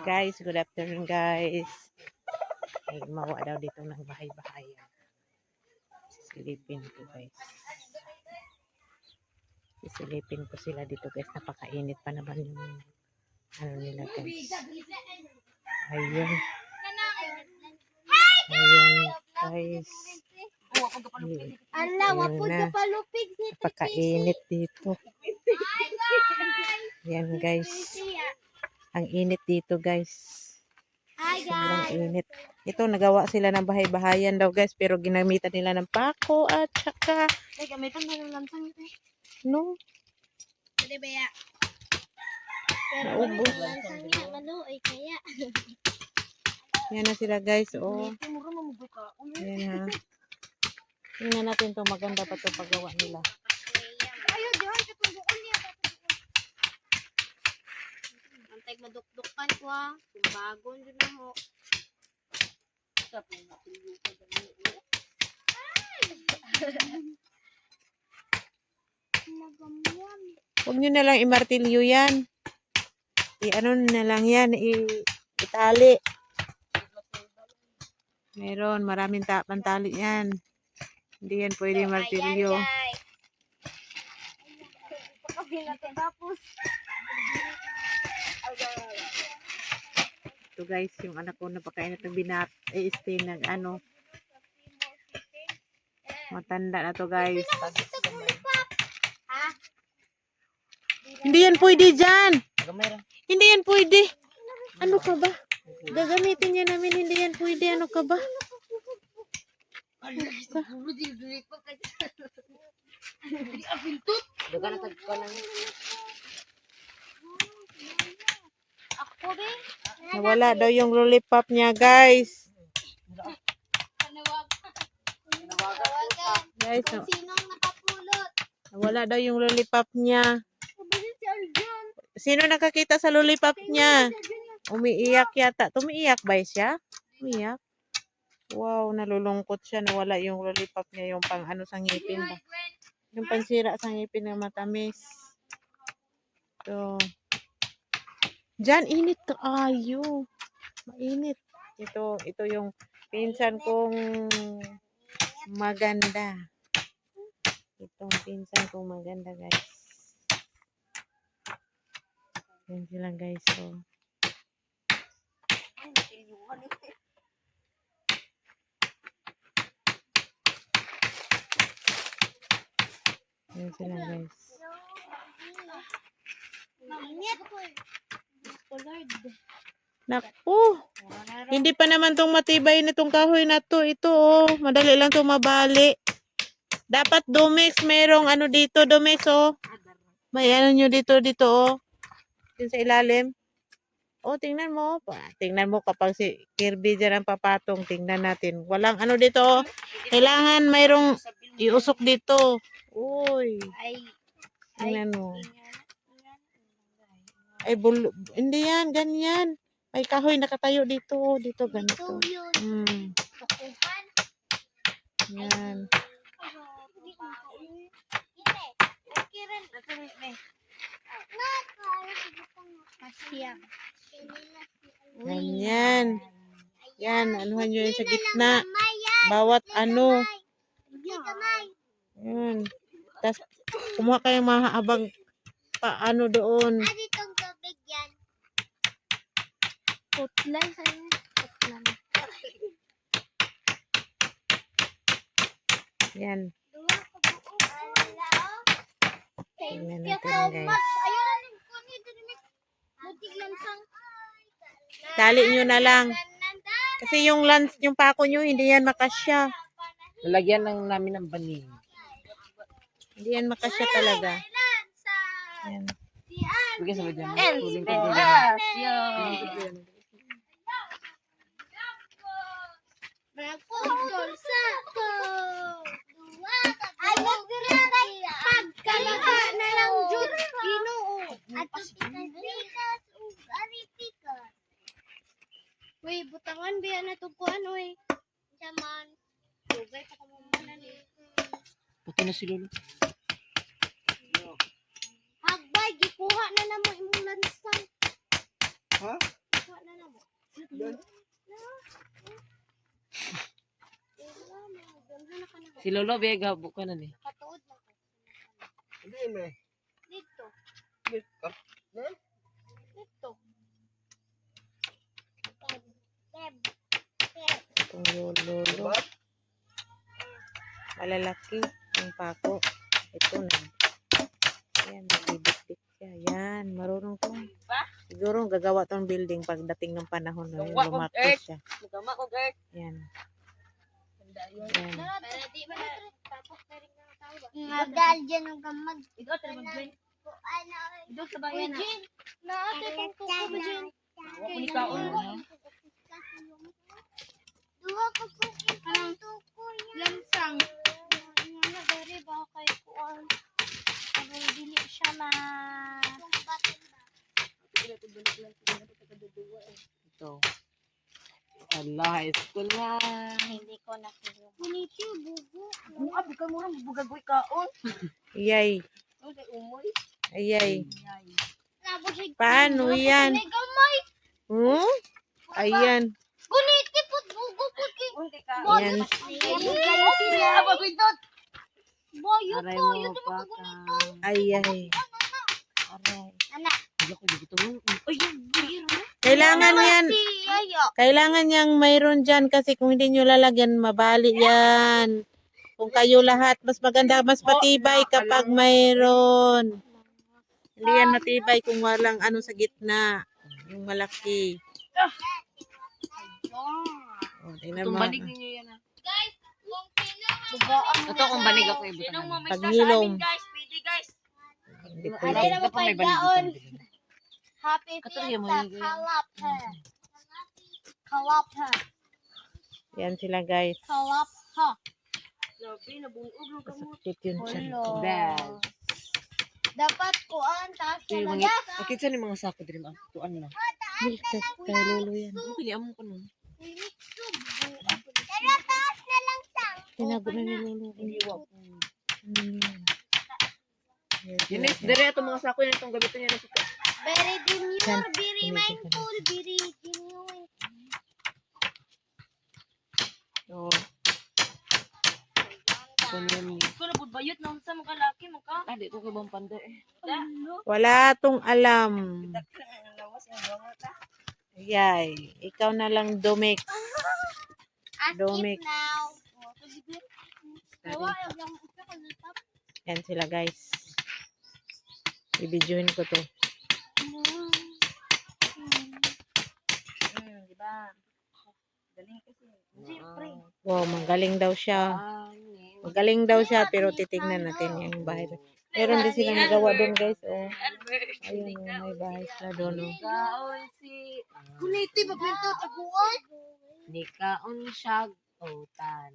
Guys, good afternoon guys. Ay, mawa daw dito ng bahay-bahayan. Sisilipin ko guys. Sisilipin ko sila dito guys. Napakainit pa naman yung ano nila guys. Ayun. Ayun guys. Ayun na. Napakainit dito. Yan guys. Ang init dito guys. Sobrang init. Ito, nagawa sila ng bahay-bahayan daw guys. Pero ginamitan nila ng pako at saka... Ay, gamitan na ng lansang ito. No? Pwede ba ya? Pero Naubos. lansang niya, maluoy kaya. Yan na sila guys. Oh. Mura mamubuka. Yan ha. Tingnan natin to. Maganda pa to paggawa nila. Ayaw, diyan. Katulungan niya. Antay madukdukan ko ha. Bagon dyan na ho. Huwag nyo na lang imartilyo yan. I-ano na lang yan. Itali. Meron. Maraming pantali yan. Hindi yan pwede martilyo. Tapos. Ito guys, yung anak ko napakainit ng stay ng ano. Matanda na to guys. Hindi yan pwede dyan. Hindi yan pwede. Ano ka ba? Gagamitin niya namin. Hindi yan pwede. Ano ka ba? Ako be. Nawala daw yung lollipop niya guys. Guys, Kung sinong nakapulot. nawala daw yung lollipop niya. Kabalit si Aljon. Sino nakakita sa lollipop niya? Umiiyak yata. Tumiiyak ba siya? Umiiyak? Wow, nalulungkot siya. Nawala yung lollipop niya. Yung pang ano sa ngipin ba? Yung pansira sa ngipin na matamis. So, dyan, init to. Ayo. Mainit. Ito yung pinsan kong maganda. Itong pinsan kong maganda, guys. Yan sila, guys. So, yan sila, guys. Naku. Hindi pa naman tong matibay na tong kahoy na to. Ito, oh. Madali lang tong mabali. Dapat Domex, merong ano dito, Domex, oh. May ano nyo dito, oh. Din sa ilalim. Oh, tingnan mo. Tingnan mo kapag si Kirby dyan ang papatong. Tingnan natin. Walang ano dito, oh. Kailangan mayroong iusok dito. Uy. Tingnan mo. Ay, hindi yan, ganyan. May kahoy nakatayo dito. Dito, ganito. Yan. Ganyan. Yan, anuhan nyo yun sa gitna. Bawat ano. Yan. Tapos, kumuha kayong mahabang paano doon. Putlan sa'yo. Yan. Tingnan Thank you natin, so guys. much. Ayun, butik lansang. Tali nyo na lang. Kasi yung pako nyo, hindi yan makasya. Lalagyan lang namin ng banig. Hindi yan makasya talaga. Yan. Bigyan sa dyan. Magputol sa ko. Ay, pagkalaha na lang jud Ginoo. At pikas ug ari pikas. Uy, butangan biya na to kuan oy. Saman. Dugay pa ko mo ni. Puti na si Lolo. Hagbay gikuha na namo imong lansang. Ha? Wala na mo. Si Lolo, biya buka na ni. Katuod na ko. Hindi na. Dito. Dito. Dito. Teb. Itong lolo. Malalaki ang pako. Ito na. Ayan, nagdidikdik siya. Ayan, marunong to. Siguro gagawa tong building pagdating ng panahon na yun, lumaki siya. Magama ko, girl. Ayan. Ayan. Para di ba tapos na rin ng tao ba? Nagdal dyan ang gamag. Ikaw, tara mag-join. Ano? Ikaw sa bayan na. Jin, naate kong tuko mo Jin. Ako ni kaon. Duha ko po itong tuko yan. Lansang. Nga dari ba kay kuan? Ano dili siya na. Ito. Allah, high school na. Hindi ko na kilo. Kuniti bugo. Ang abi ka mo lang bugagoy kaon. Iyay. Ano kay umoy? Ayay. Labo siya. Paano yan? May gamay. Hmm? Ayan. Kuniti po bugo po kay. Unti ka. Ayan. Sila. Aba bindot. Boyo Aray to. mo Yun pa naman ka. Ayay. Aray. Anak. Hindi ko dito mo. Ay, yan. Kailangan yan. Si Yayo. Kailangan niyang mayroon dyan kasi kung hindi nyo lalagyan, mabali yan. Kung kayo lahat, mas maganda, mas matibay kapag mayroon. Hindi yan matibay kung walang ano sa gitna. Yung malaki. O, tingnan mo. Itong banig ninyo yan ah. Guys, kung pinang Ito kung banig ako ibutan. Paghilom. Guys, pwede guys. Hindi Ay, pwede. naman pa may pa daon. banig. Happy Katulad mo Fiesta, yun, girl. kalapha. Kalapha. Yan sila guys. Kalapha. Grabe, nabunog lang ka mo. Sakit yun siya. Bad. Dapat kuan taas Ito yung talaga. mga, akit saan yung mga sako din ah. Tuan na. Milkas, kay lolo yan. Ano kiniamon ko nun? Tara, taas na lang sang. Tinago na ni lolo. Iwa ko. Ano yan? Yan sila, Dinis, guys. dere itong mga sako yun itong gabitan niya na sito. Very demure, Yan. very mindful, very genuine. So, Kunin. Ko na budbayot na unsa mga laki mo ka. Ah, di ko kay bang panda eh. wala tong alam. Ayay. Ikaw na lang, Domix. Ask Domix. it now. Yan sila guys. Ibidyohin ko to. Diba? Galing kasi. Siyempre. Wow, magaling daw siya. Magaling daw siya pero titignan natin yung bahay. Meron din sila nagawa doon guys. Oh. Ayun, oh, may bahay sila doon. Oh. Kaon si Kuniti, mabinto, taguan. Nikaon siya utan.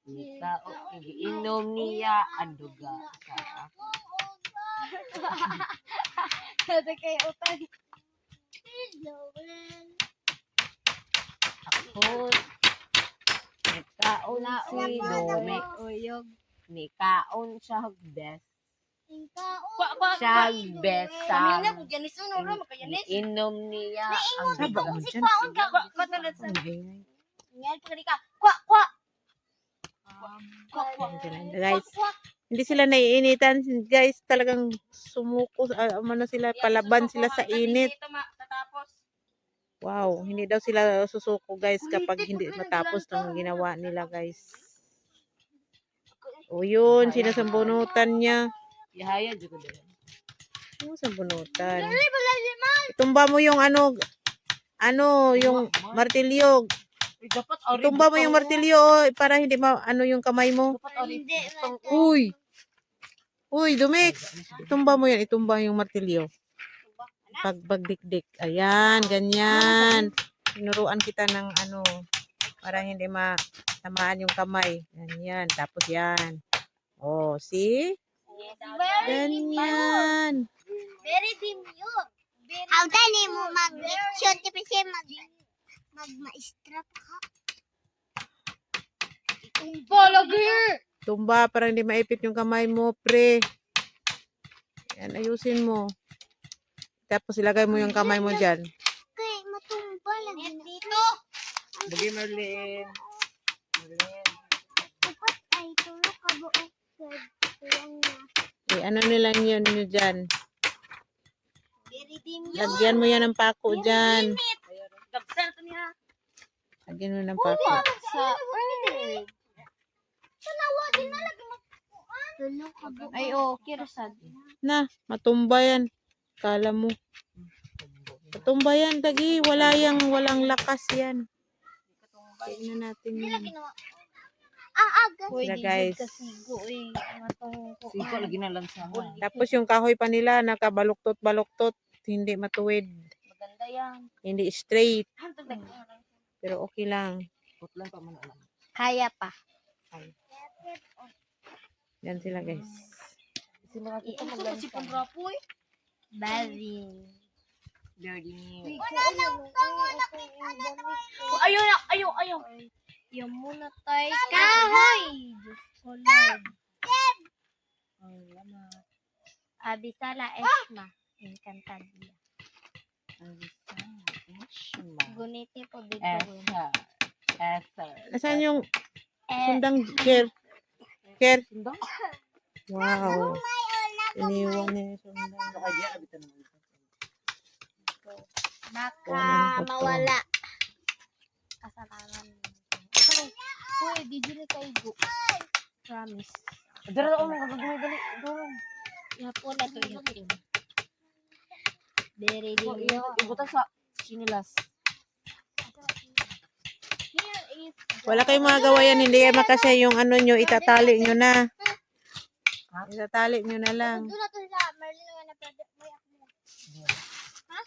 Nikaon giinom niya ang duga sa ako. Kasi kayo utay. Ako nikaon si Domix. Nikaon siya best. Siya best sa Kamina ko janis no ro makayanis. inom niya ang Saba duga. mo dyan. Paon ka matalad sa. Ang Ngayon pa ka. Kwa, kwa. Yan sila. Guys, hindi sila naiinitan. Guys, talagang sumuko. Ano sila, palaban sila sa init. Ito tatapos. Wow, hindi daw sila susuko guys kapag hindi matapos ng ginawa nila guys. O yun, sinasambunutan niya. Ihaya jud ko din. Ano sambunutan? Itumba mo yung ano, yung martilyo. Dapat Itumba mo yung martilyo oh, para hindi ano yung kamay mo. Hindi. Uy! Uy, Domix! Itumba mo yan, itumba yung martilyo. Pagdikdik. Ayan, ganyan. Tinuruan kita ng ano, para hindi matamaan yung kamay. Ganyan. Tapos yan. Oh, see? Ganyan. Very demure. How tani mo mag-shoot kasi mag-maestra pa ka. Tumba para hindi maipit yung kamay mo, pre. Yan, ayusin mo. Tapos ilagay mo yung kamay mo dyan. Bagi Merlin. Merlin. Upat ay tulog ka buok. Tuwang na. Ano nilang yun nyo dyan? Very dim yun. Lagyan mo yan ng pako dyan. Gabsel to niya. Lagyan mo ng pako. Sa earth. Tanawa din na lagi magpuan. Tulog ka buok. Ay, kirasad. Na, matumba yan. Kala mo. Matumba yan, dagi. Walang lakas yan. Tingnan natin yan. Aga. Sila guys. Kasigo eh. Siko lagi na lang sa Tapos yung kahoy pa nila, nakabaluktot-baluktot. Hindi matuwid. Maganda yan. Hindi straight. Pero okay lang. Putlan pa man alam. Kaya pa. Yan sila guys. Sila kita Ito maglansa. si Pandrapoy. Baving. Dirty new. Ayaw. Yung muna tayo. Kahoy! Diyos ko Lord. Abisala Esma. Encantadia. Guniti po dito. Esa. Esa. Nasaan yung sundang Ker? Ker? Sundang? Wow. Iniwan niya yung sundang. Baka diyan abitan mo. Baka mawala. Kasalanan. Uy, di dili kayo go. Promise. Dara ako mga dali. Doon. Yapon na to yapon. Very dim yun. Ibutan sa sinilas. Here is Wala kayong magagawa yan. Hindi kayo makasya yung ano nyo. Itatali nyo na. Itatali nyo na lang. doon na to sa Merlin nga na pwede. May ako mo. Ha?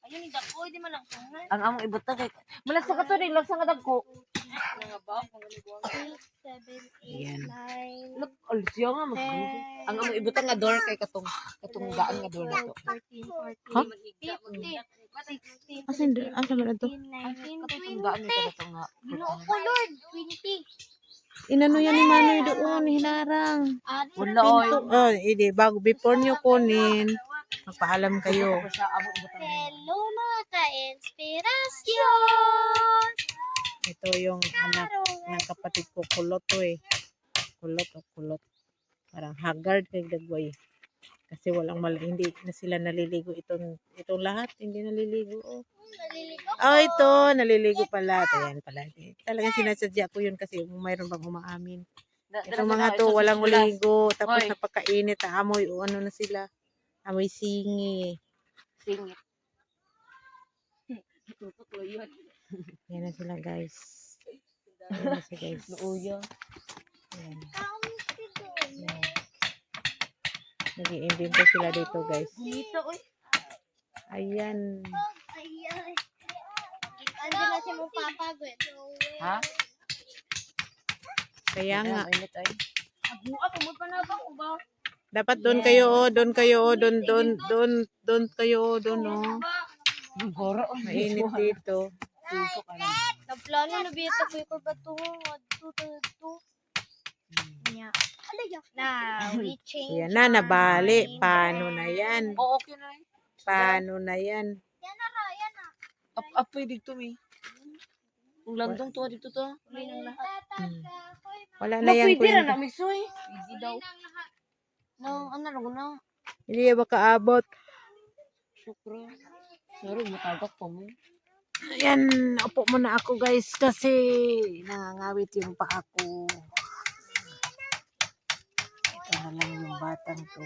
Ayun, ni Dakoy, di man lang sungan. Ang among ibutan kay malasa ka to rin lang sa kadagko. Mga ba? Mga libuan. 6, 7, Ayan. 8, 9, Lag alsiya nga mag. Ang among ibutan nga door kay katong daan nga door nito. 13, 14, Ha? 15, 16, Asan ba na to? 17, 19, Katong daan nito katong nga. Ginoo ko Lord, 20. Inano yan ni Manoy doon. Hinarang. Wala oy. Pinto. Oh, hindi. Bago, before nyo kunin, magpaalam kayo. Sa among ibutan. Hello mga ka-inspirasyon! Ito yung anak ng kapatid ko. Kulot to eh. Kulot o kulot. Parang haggard kay Dagway. Kasi hindi na sila naliligo. Itong lahat, hindi naliligo. Oh. Naliligo Oh, ito, naliligo pala. Ayan pala. Talagang sinasadya ko yun kasi mayroon bang umaamin. Itong mga to, walang uligo. Tapos Hoy. napakainit. Amoy o ano na sila. Amoy singi. Singit. Yan na sila guys. Yan na sila guys. Nuuya. Ayan. Ayan. Nag-i-invento sila dito guys. Dito, uy. Ayan. Ayan. Ando na si mong papa, Gwen. Ha? Kaya nga. Init ay. Buat, umot pa na ba? Uba. Dapat doon kayo oh. Doon kayo oh. Doon kayo oh. Doon oh. Goro. Mainit dito. Suso ka lang. Nagplano na biya ko yung batungo. Adto. Nya. Now, we change Ayan na, nabali. our mind. Paano na yan? Oo, okay na eh. Paano na yan? Yan na ra, yan na. Apoy dito mi. Kung landong to dito to. May nang lahat. Wala na yan. Pwede ra Kwenta. na misoy. Pwede daw. No, ano lang na. Hindi ba kaabot? Sukro. Sorry, matagak pa mo. Ayan, upo muna ako guys kasi nangangawit yung paa ko. Ito na lang yung batang to.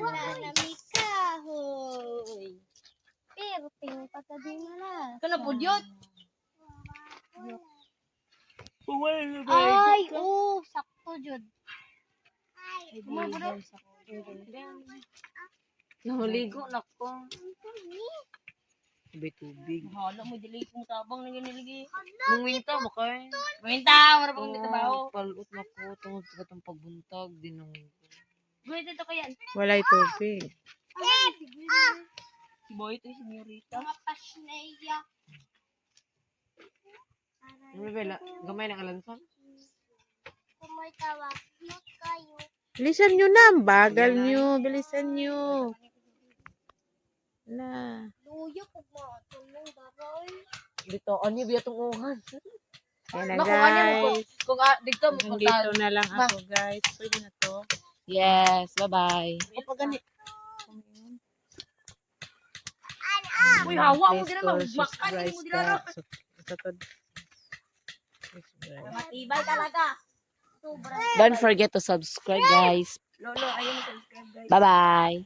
Wala na may kahoy. Pero tingin pa sa di na Kana po, Diyot. Ay, sakto jud. Nahuligo na ko. Tubig. Hala mo, dili kong tabang na giniligi. Mungwinta mo kay. Minta, wala pang dito ba? Palot na ko tungod sa katong pagbuntag dinong. Gawin dito ka yan. Walay tubig. Si Boy ito, si Senyorita. Mga pasneya. Gamay ng alansan. Kung may tawag, not kayo. Bilisan nyo na. Ang bagal nyo. Bilisan nyo. Na. Luyo kung matulong daroy. Dito, ano biya itong uhan? Yan na Naku, ano mo guys. kung dito mo Dito na lang ako guys. Pwede na to. Yes, bye-bye. Kapag gani. Uy, hawa mo Please din go naman. Makan subscribe mo din naman. Subscribe. Matibay talaga. Sobra. Don't forget to subscribe, guys. Lolo, ayaw mo subscribe guys. Bye-bye.